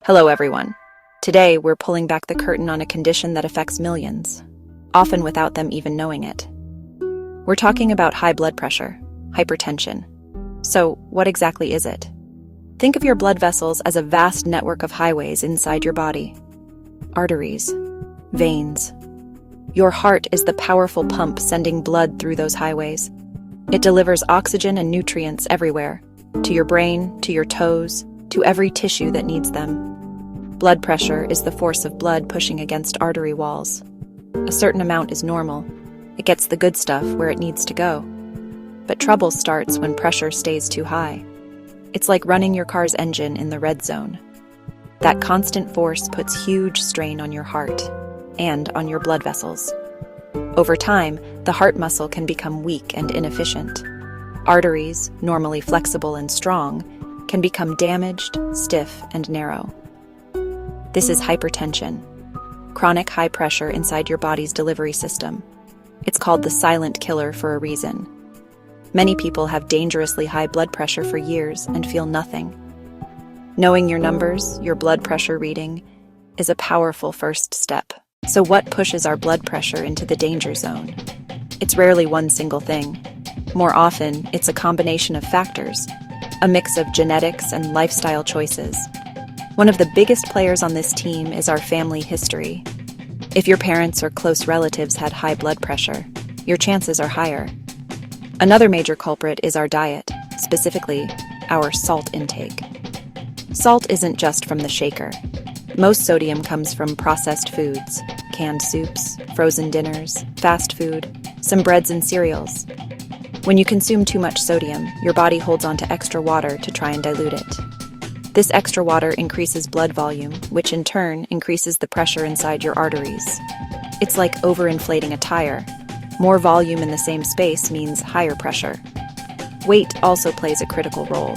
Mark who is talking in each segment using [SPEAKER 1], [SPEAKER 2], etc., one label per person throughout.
[SPEAKER 1] Hello, everyone. Today, we're pulling back the curtain on a condition that affects millions, often without them even knowing it. We're talking about high blood pressure, hypertension. So, what exactly is it? Think of your blood vessels as a vast network of highways inside your body. Arteries, veins. Your heart is the powerful pump sending blood through those highways. It delivers oxygen and nutrients everywhere, to your brain, to your toes, to every tissue that needs them. Blood pressure is the force of blood pushing against artery walls. A certain amount is normal. It gets the good stuff where it needs to go. But trouble starts when pressure stays too high. It's like running your car's engine in the red zone. That constant force puts huge strain on your heart and on your blood vessels. Over time, the heart muscle can become weak and inefficient. Arteries, normally flexible and strong, can become damaged, stiff, and narrow. This is hypertension, chronic high pressure inside your body's delivery system. It's called the silent killer for a reason. Many people have dangerously high blood pressure for years and feel nothing. Knowing your numbers, your blood pressure reading, is a powerful first step. So what pushes our blood pressure into the danger zone? It's rarely one single thing. More often, it's a combination of factors, a mix of genetics and lifestyle choices. One of the biggest players on this team is our family history. If your parents or close relatives had high blood pressure, your chances are higher. Another major culprit is our diet, specifically our salt intake. Salt isn't just from the shaker. Most sodium comes from processed foods, canned soups, frozen dinners, fast food, some breads and cereals. When you consume too much sodium, your body holds on to extra water to try and dilute it. This extra water increases blood volume, which in turn increases the pressure inside your arteries. It's like overinflating a tire. More volume in the same space means higher pressure. Weight also plays a critical role.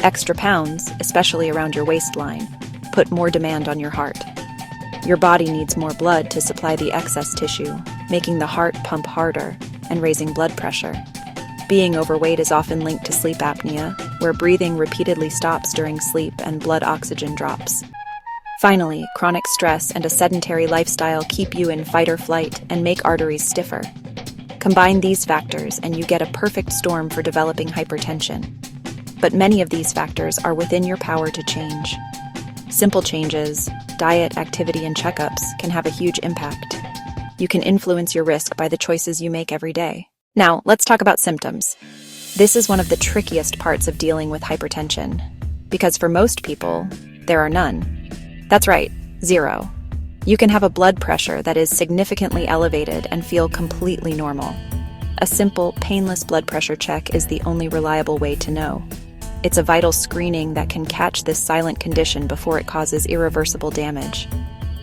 [SPEAKER 1] Extra pounds, especially around your waistline, put more demand on your heart. Your body needs more blood to supply the excess tissue, making the heart pump harder and raising blood pressure. Being overweight is often linked to sleep apnea, where breathing repeatedly stops during sleep and blood oxygen drops. Finally, chronic stress and a sedentary lifestyle keep you in fight or flight and make arteries stiffer. Combine these factors and you get a perfect storm for developing hypertension. But many of these factors are within your power to change. Simple changes, diet, activity, and checkups can have a huge impact. You can influence your risk by the choices you make every day. Now, let's talk about symptoms. This is one of the trickiest parts of dealing with hypertension, because for most people, there are none. That's right, zero. You can have a blood pressure that is significantly elevated and feel completely normal. A simple, painless blood pressure check is the only reliable way to know. It's a vital screening that can catch this silent condition before it causes irreversible damage.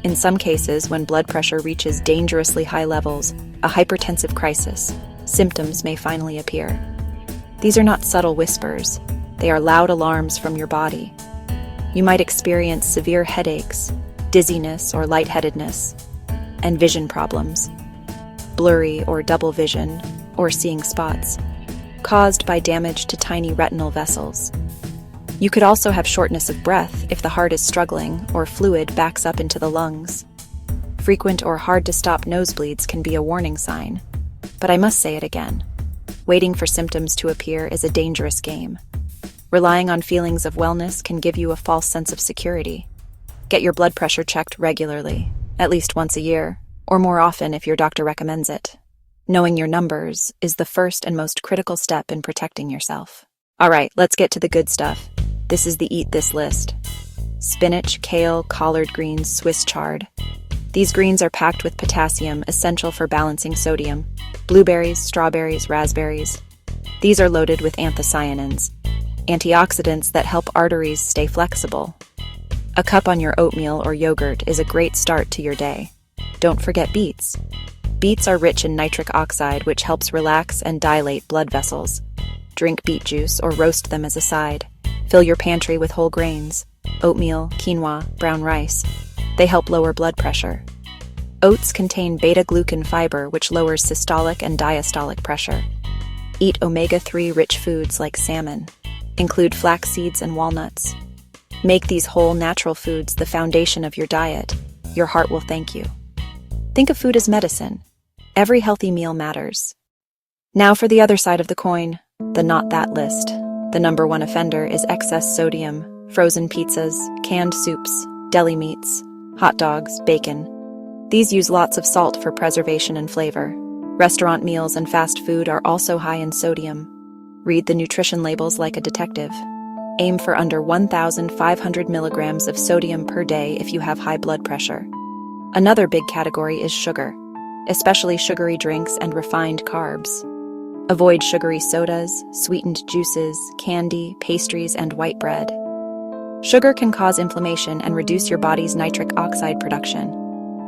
[SPEAKER 1] In some cases, when blood pressure reaches dangerously high levels, a hypertensive crisis, symptoms may finally appear. These are not subtle whispers. They are loud alarms from your body. You might experience severe headaches, dizziness or lightheadedness, and vision problems, blurry or double vision, or seeing spots, caused by damage to tiny retinal vessels. You could also have shortness of breath if the heart is struggling or fluid backs up into the lungs. Frequent or hard-to-stop nosebleeds can be a warning sign. But I must say it again. Waiting for symptoms to appear is a dangerous game. Relying on feelings of wellness can give you a false sense of security. Get your blood pressure checked regularly, at least once a year, or more often if your doctor recommends it. Knowing your numbers is the first and most critical step in protecting yourself. All right, let's get to the good stuff. This is the Eat This list. Spinach, kale, collard greens, Swiss chard. These greens are packed with potassium, essential for balancing sodium. Blueberries, strawberries, raspberries. These are loaded with anthocyanins, antioxidants that help arteries stay flexible. A cup on your oatmeal or yogurt is a great start to your day. Don't forget beets. Beets are rich in nitric oxide, which helps relax and dilate blood vessels. Drink beet juice or roast them as a side. Fill your pantry with whole grains, oatmeal, quinoa, brown rice. They help lower blood pressure. Oats contain beta-glucan fiber, which lowers systolic and diastolic pressure. Eat omega-3 rich foods like salmon. Include flax seeds and walnuts. Make these whole, natural foods the foundation of your diet. Your heart will thank you. Think of food as medicine. Every healthy meal matters. Now for the other side of the coin, the not that list. The number one offender is excess sodium, frozen pizzas, canned soups, deli meats, hot dogs, bacon. These use lots of salt for preservation and flavor. Restaurant meals and fast food are also high in sodium. Read the nutrition labels like a detective. Aim for under 1,500 milligrams of sodium per day if you have high blood pressure. Another big category is sugar, especially sugary drinks and refined carbs. Avoid sugary sodas, sweetened juices, candy, pastries, and white bread. Sugar can cause inflammation and reduce your body's nitric oxide production.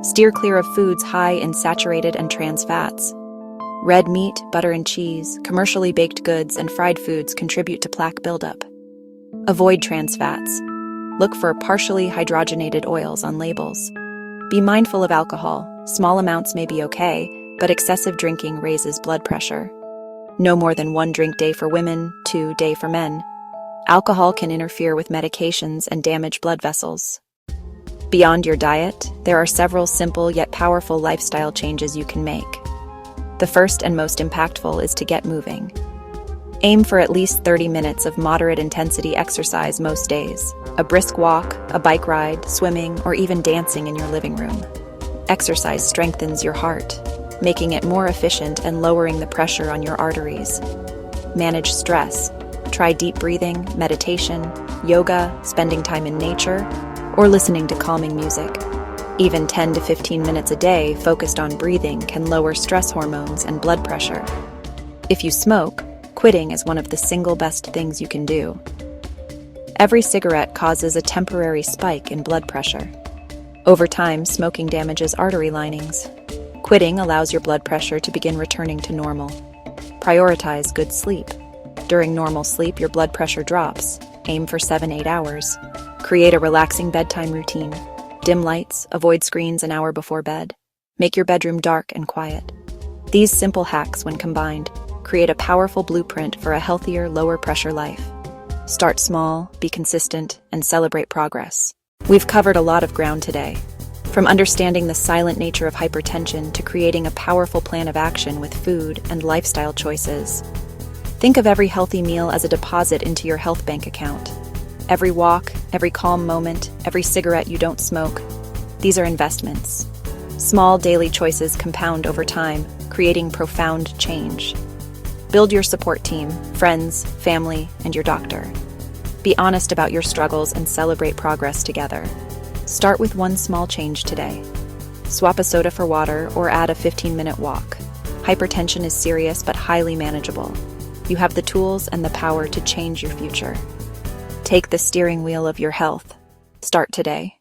[SPEAKER 1] Steer clear of foods high in saturated and trans fats. Red meat, butter and cheese, commercially baked goods, and fried foods contribute to plaque buildup. Avoid trans fats. Look for partially hydrogenated oils on labels. Be mindful of alcohol. Small amounts may be okay, but excessive drinking raises blood pressure. No more than 1 drink day for women, 2 day for men. Alcohol can interfere with medications and damage blood vessels. Beyond your diet, there are several simple yet powerful lifestyle changes you can make. The first and most impactful is to get moving. Aim for at least 30 minutes of moderate intensity exercise most days. A brisk walk, a bike ride, swimming, or even dancing in your living room. Exercise strengthens your heart, making it more efficient and lowering the pressure on your arteries. Manage stress. Try deep breathing, meditation, yoga, spending time in nature, or listening to calming music. Even 10 to 15 minutes a day focused on breathing can lower stress hormones and blood pressure. If you smoke, quitting is one of the single best things you can do. Every cigarette causes a temporary spike in blood pressure. Over time, smoking damages artery linings. Quitting allows your blood pressure to begin returning to normal. Prioritize good sleep. During normal sleep, your blood pressure drops. Aim for 7-8 hours. Create a relaxing bedtime routine. Dim lights, avoid screens an hour before bed. Make your bedroom dark and quiet. These simple hacks, when combined, create a powerful blueprint for a healthier, lower-pressure life. Start small, be consistent, and celebrate progress. We've covered a lot of ground today, from understanding the silent nature of hypertension to creating a powerful plan of action with food and lifestyle choices. Think of every healthy meal as a deposit into your health bank account. Every walk, every calm moment, every cigarette you don't smoke, these are investments. Small daily choices compound over time, creating profound change. Build your support team, friends, family, and your doctor. Be honest about your struggles and celebrate progress together. Start with one small change today. Swap a soda for water or add a 15-minute walk. Hypertension is serious but highly manageable. You have the tools and the power to change your future. Take the steering wheel of your health. Start today.